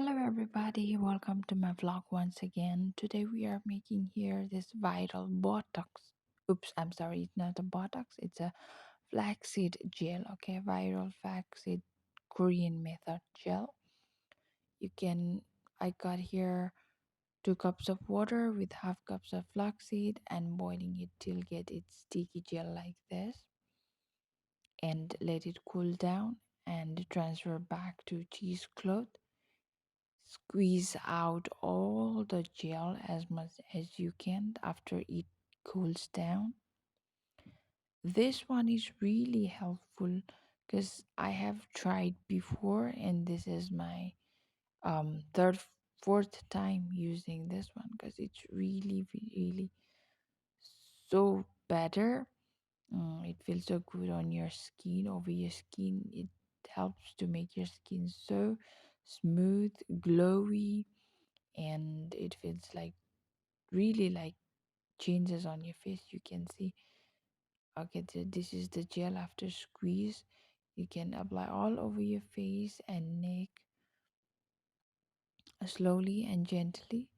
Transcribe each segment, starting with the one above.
Hello everybody, welcome to my vlog once again. Today we are making here this viral Botox. Oops, I'm sorry, it's not a Botox, it's a flaxseed gel, okay? Viral flaxseed Korean method gel. You can, I got here 2 cups of water with half cups of flaxseed and boiling it till get it sticky gel like this and let it cool down and transfer back to cheesecloth. Squeeze out all the gel as much as you can after it cools down. This one is really helpful because I have tried before and this is my third fourth time using this one because it's really so better. It feels so good on your skin, over your skin. It helps to make your skin so smooth, glowy, and it feels like really like changes on your face. You can see, okay, this is the gel after squeeze. You can apply all over your face and neck slowly and gently.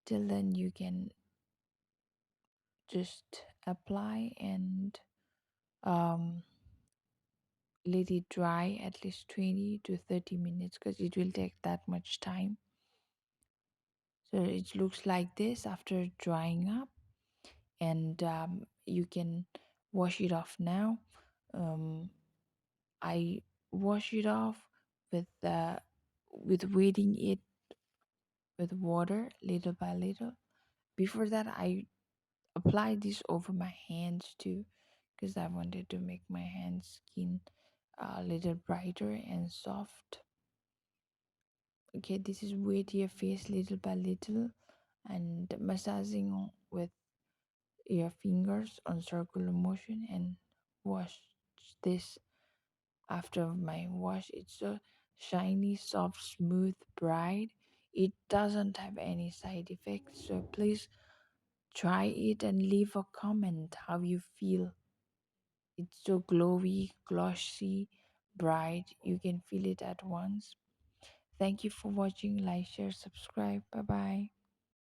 Till then you can just apply and um let it dry at least 20 to 30 minutes because it will take that much time. So it looks like this after drying up, and you can wash it off now. um, I wash it off with wetting it with water little by little. Before that I apply this over my hands too because I wanted to make my hand skin a little brighter and soft. Okay, this is wet your face little by little and massaging with your fingers on circular motion and wash this. After my wash, it's so shiny, soft, smooth, bright. It doesn't have any side effects, so please try it and leave a comment how you feel. It's so glowy, glossy, bright. You can feel it at once. Thank you for watching. Like, share, subscribe. Bye bye.